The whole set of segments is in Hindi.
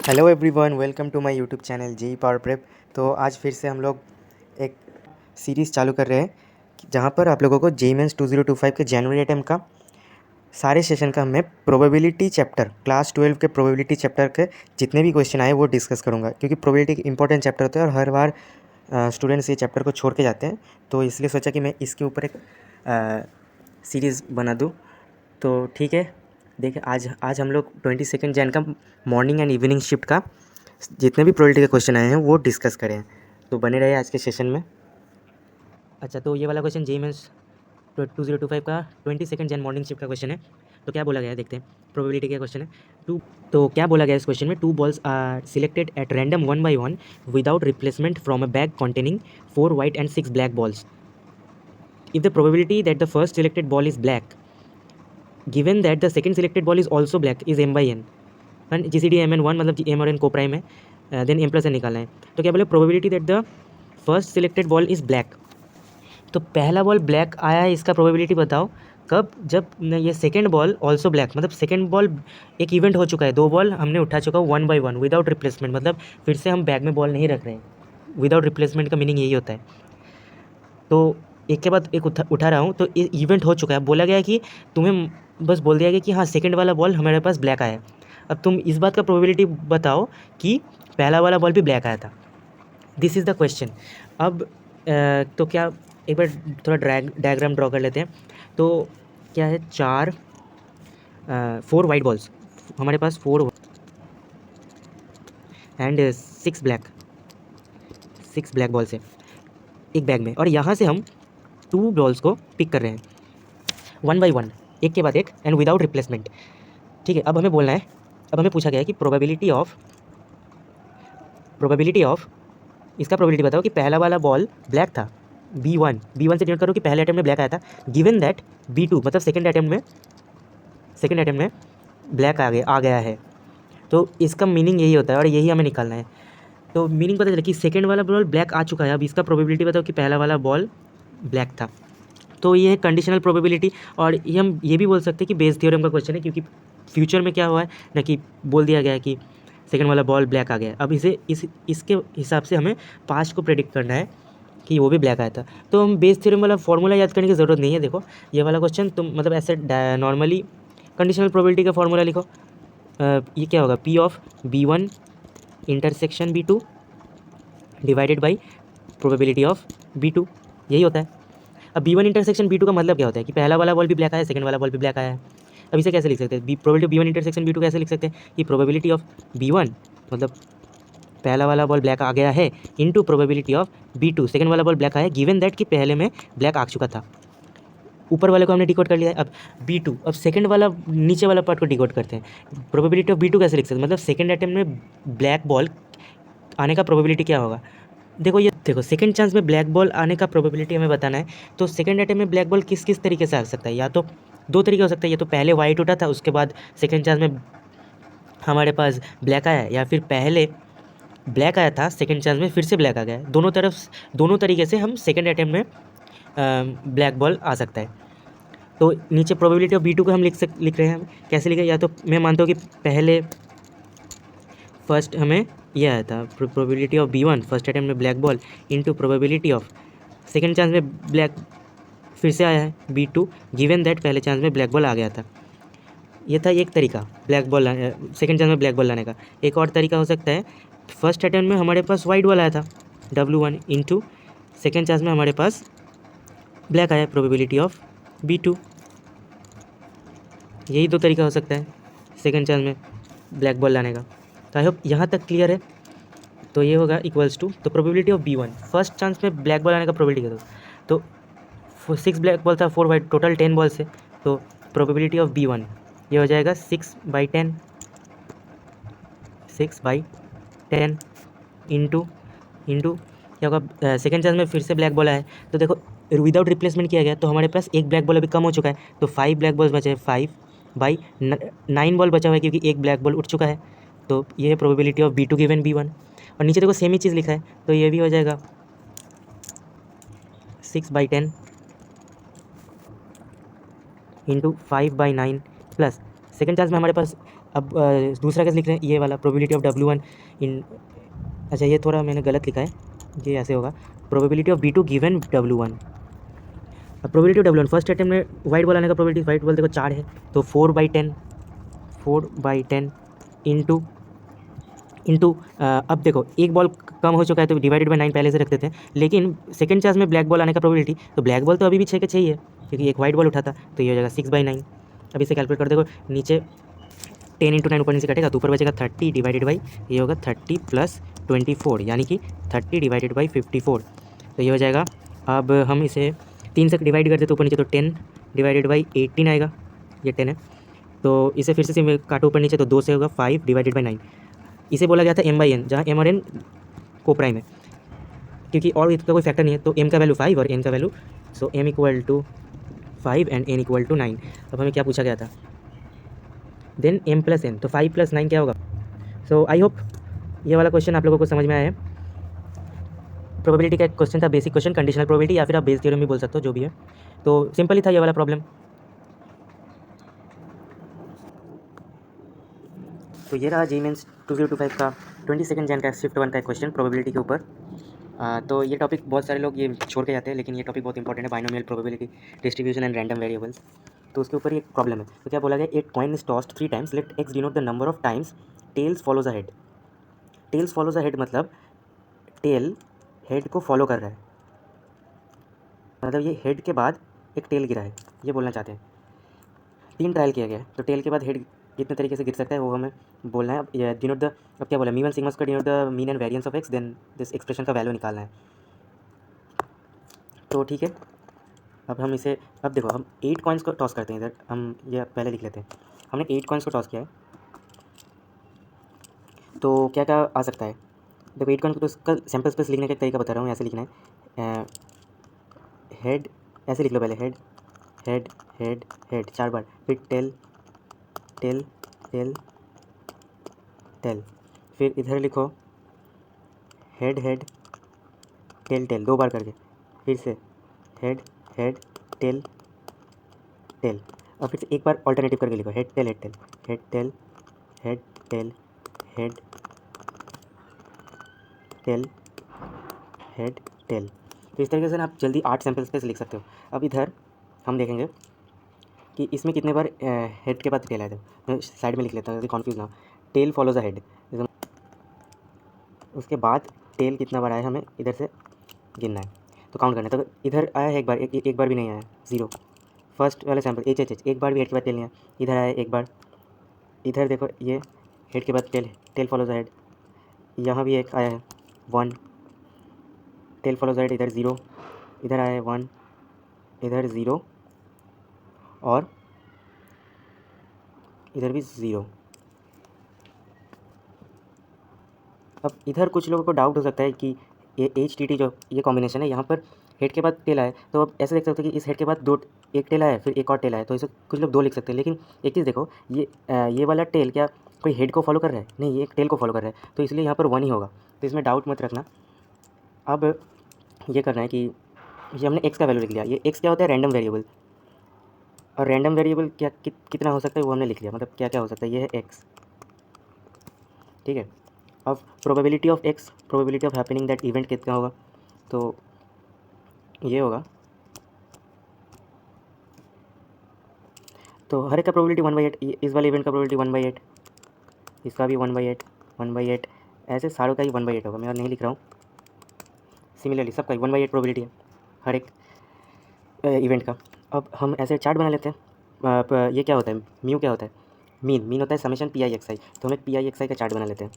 Hello everyone, welcome to my YouTube channel JEE power prep. तो आज फिर से हम लोग एक सीरीज़ चालू कर रहे हैं जहां पर आप लोगों को जेई मेंस 2025 के जनवरी अटेम्प्ट का सारे सेशन का मैं प्रोबेबिलिटी चैप्टर क्लास 12 के प्रोबेबिलिटी चैप्टर के जितने भी क्वेश्चन आए वो डिस्कस करूंगा, क्योंकि प्रोबेबिलिटी एक इंपॉर्टेंट चैप्टर होता है और हर बार स्टूडेंट्स ये चैप्टर को छोड़ के जाते हैं। तो इसलिए सोचा कि मैं इसके ऊपर एक सीरीज़ बना दूँ। तो ठीक है, देखिए आज हम लोग 22 जैन का मॉर्निंग एंड इवनिंग शिफ्ट का जितने भी प्रोबेबिलिटी के क्वेश्चन आए हैं वो डिस्कस करें। तो बने रहे आज के सेशन में। अच्छा, तो ये वाला क्वेश्चन जेईई मेंस 2025 का 22 जैन मॉर्निंग शिफ्ट का क्वेश्चन है। तो क्या बोला गया है देखते हैं। प्रोबेबिलिटी का क्वेश्चन है। तो क्या बोला गया है इस क्वेश्चन में, 2 balls are selected at random 1 by 1 without replacement from a bag containing 4 white and 6 black balls. If the probability that the first selected ball is black given that the second selected ball is also black is m by n and GCD m n 1 मतलब m और n को प्राइम है, देन m प्लस n निकालना है। तो क्या बोले, probability that the first selected ball is black. तो पहला बॉल ब्लैक आया है, इसका प्रोबेबिलिटी बताओ कब, जब ये सेकेंड बॉल ऑल्सो ब्लैक, मतलब सेकेंड बॉल एक इवेंट हो चुका है, 2 बॉल हमने उठा चुका है 1 by 1 विदाउट रिप्लेसमेंट, मतलब फिर से हम बैग में बॉल नहीं रख रहे हैं। विदाउट रिप्लेसमेंट का मीनिंग यही होता है। तो एक के बाद एक उठा रहा हूँ, तो इवेंट हो चुका है। बोला गया है कि तुम्हें बस बोल दिया गया कि हाँ सेकंड वाला बॉल हमारे पास ब्लैक आया है। अब तुम इस बात का प्रोबेबिलिटी बताओ कि पहला वाला बॉल भी ब्लैक आया था। This is the question. अब तो क्या, एक बार थोड़ा डायग्राम ड्रॉ कर लेते हैं। तो क्या है, 4 वाइट बॉल्स हमारे पास, 4 एंड 6 ब्लैक बॉल्स है एक बैग में, और यहाँ से हम 2 बॉल्स को पिक कर रहे हैं 1 by 1, एक के बाद एक एंड विदाउट रिप्लेसमेंट। ठीक है, अब हमें बोलना है, अब हमें पूछा गया है कि प्रोबेबिलिटी ऑफ इसका प्रोबेबिलिटी बताओ कि पहला वाला बॉल ब्लैक था, B1 से डिनोट करो कि पहले अटेम्प्ट में ब्लैक आया था, गिवन दैट B2 मतलब सेकेंड अटेम्प्ट में ब्लैक आ गया है। तो इसका मीनिंग यही होता है और यही हमें निकालना है। तो मीनिंग पता चला कि सेकेंड वाला बॉल ब्लैक आ चुका है। अब इसका प्रोबेबिलिटी बताओ कि पहला वाला बॉल ब्लैक था। तो ये है कंडीशनल प्रोबेबिलिटी, और ये हम ये भी बोल सकते हैं कि बेस थ्योरम का क्वेश्चन है, क्योंकि फ्यूचर में क्या हुआ है ना कि बोल दिया गया है कि सेकंड वाला बॉल ब्लैक आ गया है। अब इसके हिसाब से हमें पास्ट को प्रेडिक्ट करना है कि वो भी ब्लैक आया था। तो हम बेस थ्योरम वाला फॉर्मूला याद करने की ज़रूरत नहीं है। देखो ये वाला क्वेश्चन तुम मतलब ऐसे नॉर्मली कंडीशनल प्रोबेबिलिटी का फॉर्मूला लिखो। ये क्या होगा, P of B1 intersection B2 divided by probability of B2, यही होता है। अब B1 इंटरसेक्शन B2 का मतलब क्या होता है कि पहला वाला बॉल भी ब्लैक आया है, सेकंड वाला बॉल भी ब्लैक आया है। अब इसे कैसे लिख सकते हैं, प्रोबेबिलिटी B1 इंटरसेक्शन B2 कैसे लिख सकते हैं कि प्रोबेबिलिटी ऑफ B1 मतलब पहला वाला बॉल ब्लैक आ गया है into probability of B2 second वाला बॉल ब्लैक आया, गिवन दैट कि पहले में ब्लैक आ चुका था। ऊपर वाले को हमने डिकोड कर लिया है। अब B2, अब सेकंड वाला नीचे वाला पार्ट को डिकोड करते हैं। प्रोबेबिलिटी ऑफ B2 कैसे लिख सकते हैं, मतलब सेकंड अटेम्प्ट में ब्लैक बॉल आने का प्रोबेबिलिटी क्या होगा। देखो सेकंड चांस में ब्लैक बॉल आने का प्रोबेबिलिटी हमें बताना है। तो सेकंड अटेम्प्ट में ब्लैक बॉल किस किस तरीके से आ सकता है, या तो 2 तरीके हो सकता है, या तो पहले वाइट उठा था उसके बाद सेकंड चांस में हमारे पास ब्लैक आया, या फिर पहले ब्लैक आया था सेकंड चांस में फिर से ब्लैक आ गया। दोनों तरीके से हम सेकंड अटेम्प्ट में ब्लैक बॉल आ सकता है। तो नीचे प्रोबेबिलिटी ऑफ B2 को हम लिख रहे हैं, कैसे लिखे, या तो मैं मानता हूँ कि पहले फर्स्ट हमें यह आया था probability of B1 first attempt में black ball into probability of second chance में ब्लैक फिर से आया है B2, गिवन दैट पहले चांस में ब्लैक बॉल आ गया था। ये था एक तरीका ब्लैक बॉल सेकेंड चांस में ब्लैक बॉल लाने का। एक और तरीका हो सकता है, फर्स्ट अटेम्प्ट में हमारे पास वाइट बॉल आया था W1 इंटू सेकेंड चांस में हमारे पास ब्लैक आया प्रोबेबिलिटी ऑफ B2। यही 2 तरीका हो सकता है सेकेंड चांस में ब्लैक बॉल लाने का। तो आई होप यहाँ तक क्लियर है। तो ये होगा इक्वल्स टू, तो probability of B1 first chance में ब्लैक बॉल आने का प्रोबेबिलिटी क्या था, तो 6 ब्लैक बॉल था, 4 वाइट, टोटल 10 बॉल से। तो प्रोबेबिलिटी ऑफ B1 ये हो जाएगा 6/10 इंटू क्या होगा, सेकेंड चांस में फिर से ब्लैक बॉल आया है। तो देखो विदाउट रिप्लेसमेंट किया गया तो हमारे पास एक ब्लैक बॉल अभी कम हो चुका है, तो 5 ब्लैक बॉल्स बचे हैं, 5/9 बॉल बचा हुआ है क्योंकि एक ब्लैक बॉल उठ चुका है। तो ये है probability of B2 given B1, और नीचे देखो सेम ही चीज़ लिखा है, तो ये भी हो जाएगा 6/10 इंटू 5/9 प्लस सेकेंड चांस में हमारे पास अब दूसरा केस लिख रहे हैं, ये वाला प्रोबेबिलिटी ऑफ W1 इन, अच्छा ये थोड़ा मैंने गलत लिखा है, ये ऐसे होगा probability of B2 given W1। अब probability of W1 first attempt में वाइट बॉल आने का प्रोबेबिलिटी, वाइट बॉल देखो 4 है, तो 4/10, 4/10 इंटू इंटू अब देखो एक बॉल कम हो चुका है तो डिवाइडेड बाई 9 पहले से रखते थे, लेकिन सेकंड चांस में ब्लैक बॉल आने का प्रोबेबिलिटी, तो ब्लैक बॉल तो अभी भी 6 के 6 ही है क्योंकि एक वाइट बॉल उठा था, तो ये हो जाएगा 6/9। अब इसे कैलकुलेट कर देखो, नीचे 10 इंटू 9 ऊपर नीचे कटेगा तो ऊपर बचेगा 30 डिवाइडेड बाई, ये होगा 30 प्लस 24 यानी कि 30 डिवाइडेड बाई 54, तो ये हो जाएगा। अब हम इसे 3 से डिवाइड करते तो ऊपर नीचे तो 10 डिवाइडेड बाई 18 आएगा, ये 10 है, तो इसे फिर से काटो ऊपर नीचे तो 2 से होगा 5 डिवाइडेड बाई 9। इसे बोला गया था M/N, जहाँ M और N को प्राइम है क्योंकि और इसका कोई फैक्टर नहीं है, तो M का वैल्यू 5 और N का value, so M equal to 5 and N equal to 9। अब हमें क्या पूछा गया था, देन M प्लस N, तो 5 प्लस 9 क्या होगा। सो आई होप ये वाला क्वेश्चन आप लोगों को समझ में आया है। प्रोबेबिलिटी का एक क्वेश्चन था, बेसिक क्वेश्चन, कंडीशनल प्रोबेबिलिटी या फिर आप बेस थ्योरम भी बोल सकते हो, जो भी है, तो सिंपल ही था ये वाला प्रॉब्लम। तो ये रहा GMAINS 2025 का 22 जैन का शिफ्ट 1 का क्वेश्चन प्रोबेबिलिटी के ऊपर। तो ये टॉपिक बहुत सारे लोग ये छोड़ के जाते हैं, लेकिन ये टॉपिक बहुत इंपॉर्टेंट है, binomial probability, distribution and random variables. तो उसके ऊपर एक प्रॉब्लम है, तो क्या बोला गया, एक coin is tossed 3 times, let x denote the number of times tails follows a head. Tails follows a head मतलब टेल हेड को फॉलो कर रहा है, मतलब ये हेड के बाद एक टेल गिरा है, ये बोलना चाहते हैं। 3 ट्रायल किया गया है, तो टेल के बाद हेड कितने तरीके से गिर सकता है वो हमें बोलना है। अब ये डिनोट द, अब क्या बोला, mean sigma square denote the mean and variance of X, then this expression का वैल्यू निकालना है। तो ठीक है, अब हम इसे, अब देखो हम 8 कॉइन्स को टॉस करते हैं इधर, हम ये पहले लिख लेते हैं। हमने 8 कॉइन्स को टॉस किया है, तो क्या क्या आ सकता है, देखो 8 कॉइन को, तो उसका सैम्पल स्पेस लिखने का एक तरीका बता रहा हूँ, ऐसे लिखना है, हेड ऐसे लिख लो पहले, हेड हेड हेड हेड 4 बार, फिर टेल टेल टेल टेल, फिर इधर लिखो हेड हेड टेल टेल 2 बार करके, फिर से हेड हेड टेल टेल, और फिर से एक बार ऑल्टरनेटिव करके लिखो, head tail head tail head tail head tail head tail head tail. तो इस तरीके से ना आप जल्दी 8 सैम्पल स्पेस लिख सकते हो। अब इधर हम देखेंगे कि इसमें कितने बार हेड के बाद टेल आया था, मैं साइड में लिख लेता हूँ, कन्फ्यूज ना हो। टेल फॉलोज अ हेड, उसके बाद टेल कितना बार आया हमें इधर से गिनना है, तो काउंट करना है। तो इधर आया है एक बार, एक बार भी नहीं आया, 0। फर्स्ट वाला सैम्पल एच एक बार भी हेड के बाद टेल नहीं आया, इधर आया एक बार, इधर देखो ये हेड के बाद टेल, टेल फॉलोज हेड, यहाँ भी एक आया है 1, टेल फॉलोज हेड, इधर 0, इधर आया है 1, इधर 0 और इधर भी 0। अब इधर कुछ लोगों को डाउट हो सकता है कि ये HTT जो ये कॉम्बिनेशन है, यहाँ पर हेड के बाद टेल आया, तो अब ऐसे देख सकते हो कि इस हेड के बाद दो, एक टेल आया फिर एक और टेल आया, तो इसे कुछ लोग 2 लिख सकते हैं। लेकिन एक चीज़ देखो, ये वाला टेल क्या कोई हेड को फॉलो कर रहा है, नहीं, ये एक टेल को फॉलो कर रहा है, तो इसलिए यहाँ पर 1 ही होगा, तो इसमें डाउट मत रखना। अब ये करना है कि ये हमने x का वैल्यू लिख लिया, ये x क्या होता है, रैंडम वेरिएबल, और रैंडम वेरिएबल क्या कितना हो सकता है वो हमने लिख लिया, मतलब क्या क्या हो सकता है, ये है x, ठीक है। अब probability of x, probability of happening that event कितना होगा, तो ये होगा, तो हर एक का प्रोबेबिलिटी 1/8, इस वाले इवेंट का प्रोबेबिलिटी 1/8, इसका भी 1/8 1/8, ऐसे सारों का ही 1/8 होगा, मैं और नहीं लिख रहा हूँ। सिमिलरली सबका 1/8 प्रोबेबिलिटी है हर एक इवेंट का। अब हम ऐसे चार्ट बना लेते हैं। ये क्या होता है, म्यू क्या होता है, मीन होता है समेशन PIXI, तो हम एक PIXI का चार्ट बना लेते हैं।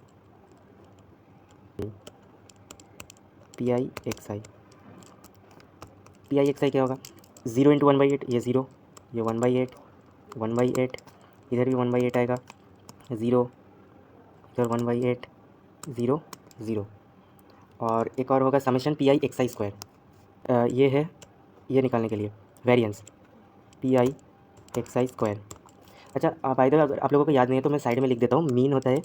PIXI क्या होगा, 0 इंटू 1/8, ये 0, ये 1/8 1/8, इधर भी 1/8 आएगा, 0, इधर 1/8 0 0, और एक और होगा समेशन PIXI स्क्वायर, ये है ये निकालने के लिए वेरिएंस PIXI स्क्वायर। अच्छा, आप इधर अगर आप लोगों को याद नहीं है तो मैं साइड में लिख देता हूँ, मीन होता है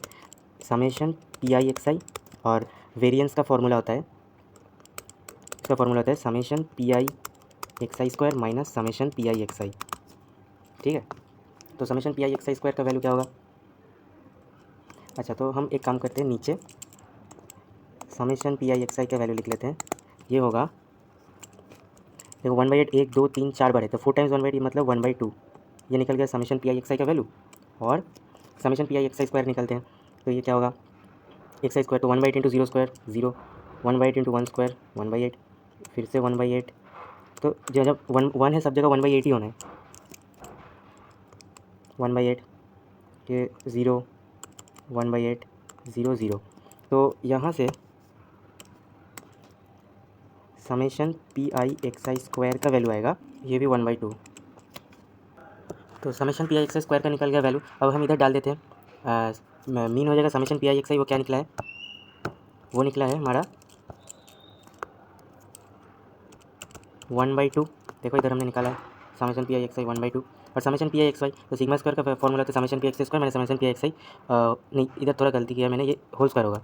समेशन PIXI और वेरिएंस का फॉर्मूला होता है, इसका फॉर्मूला होता है summation PIXI square minus summation PIXI, ठीक है। तो समेशन PIXI स्क्वायर का वैल्यू क्या होगा, अच्छा, तो हम एक काम करते हैं, नीचे समेशन पी आई एक्स आई का वैल्यू लिख लेते हैं। ये होगा, देखो 1/8 1 2 3 4 बार है, तो 4 टाइम्स 1/8 मतलब 1/2। ये निकल गया समेशन पी आई एक्स आई का वैल्यू। और summation P I x I square निकलते हैं, तो ये क्या होगा, एक्स आई स्क्वायर, तो 1/8 इंटू 0 स्क्वायर 0, 1/8 इंटू 1 स्क्वायर 1/8, फिर से 1/8। तो जब 1 है सब जगह 1/8 ही होना है। 1/8 ये 0 1/8 0 0, तो यहाँ से summation P I x I square का वैल्यू आएगा, ये भी 1/2। तो summation P I x I square का निकल गया वैल्यू। अब हम इधर डाल देते हैं, मीन हो जाएगा समेशन पी आई एक्स आई, वो क्या निकला है, वो निकला है हमारा 1/2। देखो इधर हमने निकाला है summation P I x i 1/2। और summation P I x y, तो सिग्मा स्क्वायर का फॉर्मूला तो समेशन पी एक्स स्क्वायर मैंने summation P I x i, नहीं इधर थोड़ा गलती किया मैंने, ये होल स्क्वायर होगा।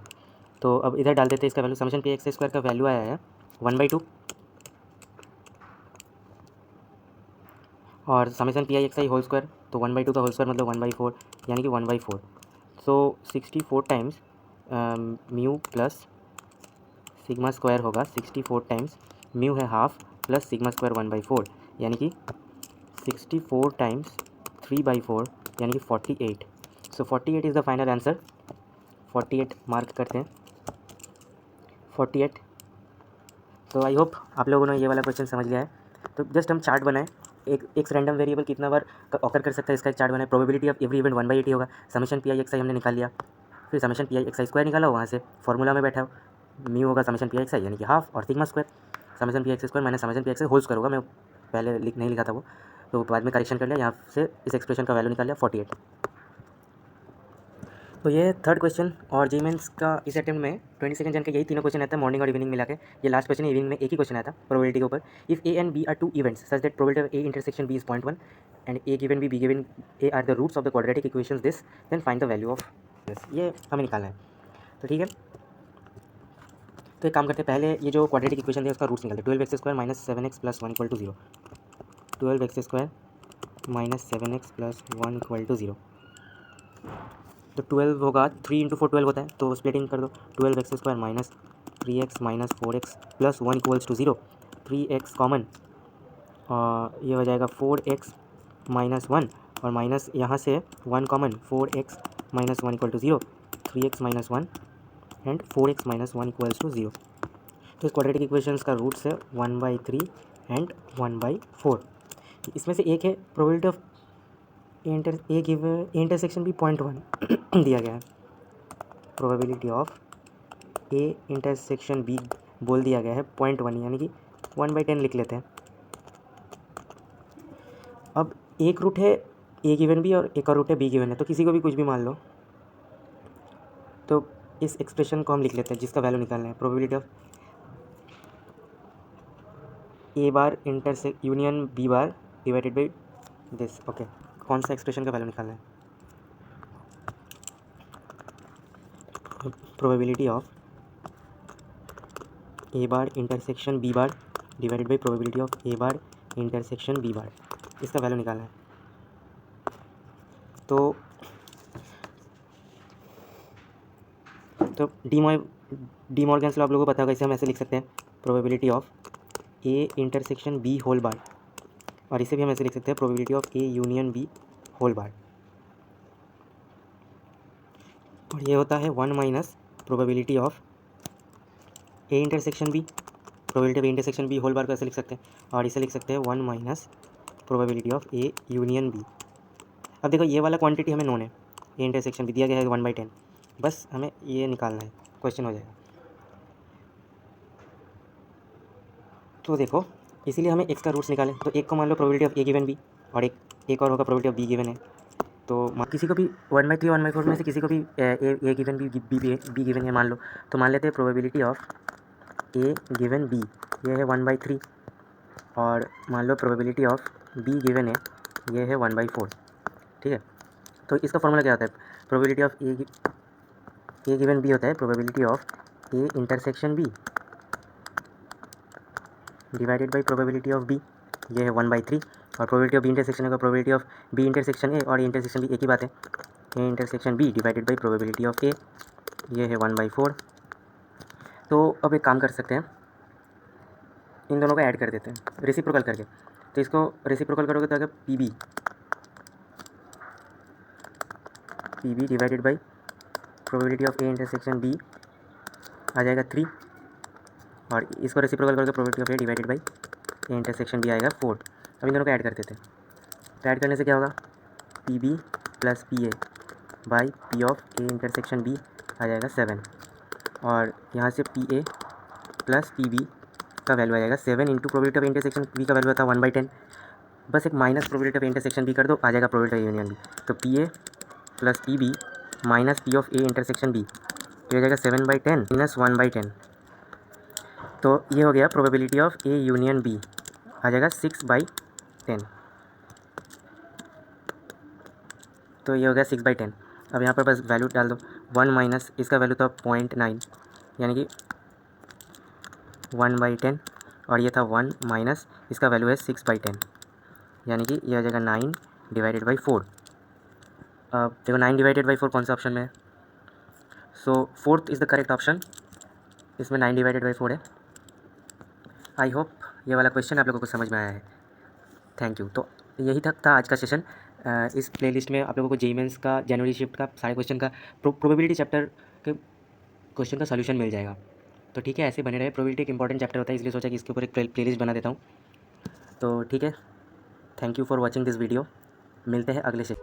तो अब इधर डाल देते हैं इसका value, summation P x square का वैल्यू आया है 1/2, और summation P I x I whole square, तो 1/2 का होल स्क्वायर मतलब 1/4, यानी कि 1/4। सो 64 times mu plus sigma square होगा, 64 टाइम्स म्यू है हाफ प्लस सिग्मा स्क्वायर 1/4, यानी कि 64 टाइम्स 3/4 यानी कि 48। सो 48 is the final answer. 48 mark करते हैं, 48। तो आई होप आप लोगों ने ये वाला क्वेश्चन समझ लिया है। तो जस्ट हम चार्ट बनाएं, एक रैंडम वेरिएबल कितना बार ऑकर कर सकता है इसका एक चार्ट बनाए। प्रोबेबिलिटी ऑफ एवरी इवेंट 1/8 होगा। Summation P I x I हमने निकाल लिया, फिर summation P I x I square निकाला, वहाँ से फॉर्मूला में बैठा हो, म्यू होगा summation P I x I यानी कि हाफ, और sigma square summation P x square minus summation P X आई होल स्क्वायर होगा। मैं पहले नहीं लिखा था वो, तो बाद में करेक्शन कर लिया, यहाँ से इस एक्सप्रेशन का वैल्यू निकाल लिया 48। तो ये थर्ड क्वेश्चन, और जी मेंस का इस अटेम्प्ट में 22 जन का यही तीनों क्वेश्चन आता है, मॉर्निंग और इवनिंग मिला के। ये लास्ट क्वेश्चन है, इवनिंग में एक ही क्वेश्चन आया था प्रोबेबिलिटी के ऊपर। If A and B are two events such that probability of A intersection B is 0.1 and A given B given A are the roots of the quadratic equations this, then find the value of this. ये हमें निकालना है, तो ठीक है। तो एक काम करते हैं, पहले ये जो क्वाड्रेटिक इक्वेशन है उसका रूट्स निकालते हैं। 12x square minus 7x plus 1 = 0, 12x square minus 7x plus 1 = 0। तो 12 होगा, 3 × 4 12 होता है, तो स्प्लिटिंग कर दो, 12x square minus 3x minus 4x plus 1 = 0। 3x common, ये हो जाएगा 4x माइनस 1, और माइनस यहाँ से 1 common, 4x minus 1 = 0, 3x minus 1 and 4x minus 1 = 0। तो इस क्वाड्रेटिक इक्वेशंस का रूट्स है 1/3 एंड 1/4। इसमें से एक है प्रोबेबिलिटी ऑफ ए इंटरसेक्शन भी 0.1 दिया गया है। Probability of A intersection B बोल दिया गया है 0.1, यानी कि 1/10 लिख लेते हैं। अब एक रूट है ए गिवन बी और एक और रूट है बी गिवन है, तो किसी को भी कुछ भी मान लो। तो इस एक्सप्रेशन को हम लिख लेते हैं जिसका वैल्यू निकालना है, probability of A bar intersect union B bar divided by this. Okay, कौन सा एक्सप्रेशन का वैल्यू निकालना है, probability of A bar intersection B bar divided by probability of A bar intersection B bar, इसका वैल्यू निकालना है। तो डी मॉर्गन्स लॉ आप लोगों को पता होगा, इसे हम ऐसे लिख सकते हैं, probability of A intersection B whole bar, और इसे भी हम ऐसे लिख सकते हैं, probability of A union B whole bar. और ये होता है 1 minus probability of A intersection B, probability of A intersection B whole bar को ऐसे लिख सकते हैं, और इसे लिख सकते हैं 1 minus probability of A union B. अब देखो ये वाला क्वांटिटी हमें नोन है, ए इंटरसेक्शन बी दिया गया है 1/10, बस हमें ये निकालना है, क्वेश्चन हो जाएगा। तो देखो इसीलिए हमें एक्स का रूट्स निकालें, तो एक को मान लो probability of A given B, और एक और होगा प्रोबेबिलिटी ऑफ बी गिवन है। तो किसी को भी 1/3 1/4 में से किसी को भी ए गिवन बी गिवन है मान लो, तो मान लेते हैं probability of A given B, ये है 1/3, और मान लो प्रोबेबिलिटी ऑफ बी गिवन है, ये है 1/4। ठीक है, तो इसका फॉर्मूला क्या होता है, probability of A given B होता है probability of A intersection B divided by probability of B, ये है 1/3, और प्रोबेबिलिटी ऑफ बी इंटरसेक्शन होगा probability of B intersection A, और ए इंटरसेक्शन बी एक ही बात है, A intersection B divided by probability of A, ये है 1/4। तो अब एक काम कर सकते हैं, इन दोनों को ऐड कर देते हैं रेसिप्रोकल करके। तो इसको रेसिप्रोकल करोगे तो अगर P B divided by probability of A intersection B आ जाएगा 3, और इसको रेसिप्रोकल करोगे probability of A divided by A intersection B आएगा 4। अब इन दोनों को ऐड कर देते हैं। तो ऐड करने से क्या होगा, P B plus P A by P of A intersection B आ जाएगा 7, और यहाँ से P A plus P B का वैल्यू आ जाएगा 7 into probability of intersection B का वैल्यू था 1/10। बस एक minus probability of intersection B कर दो, आ जाएगा प्रोबेबिलिटी ऑफ यूनियन बी। तो P A plus P B minus P of A intersection B, तो हो जाएगा 7/10 माइनस 1/10। तो ये हो गया probability of A union B, आ जाएगा 6/10। तो ये हो गया 6/10। अब यहाँ पर बस वैल्यू डाल दो, 1 माइनस इसका वैल्यू था 0.9, यानी कि 1/10, और ये था 1 माइनस इसका वैल्यू है 6/10, यानी कि ये आ जाएगा 9 डिवाइडेड बाई 4। अब देखो 9 डिवाइडेड बाई 4 कौन सा ऑप्शन में है, सो 4th is the correct option, इसमें 9 डिवाइडेड बाई 4 है। आई होप ये वाला क्वेश्चन आप लोगों को समझ में आया है। Thank you. तो यही तक था आज का सेशन। इस प्लेलिस्ट में आप लोगों को जेईई मेंस का जनवरी शिफ्ट का सारे क्वेश्चन का प्रोबेबिलिटी चैप्टर के क्वेश्चन का सॉल्यूशन मिल जाएगा। तो ठीक है, ऐसे बने रहे। प्रोबेबिलिटी एक इंपॉर्टेंट चैप्टर होता है, इसलिए सोचा कि इसके ऊपर एक प्लेलिस्ट बना देता हूँ। तो ठीक है, thank you for watching this video. मिलते हैं अगले सेशन।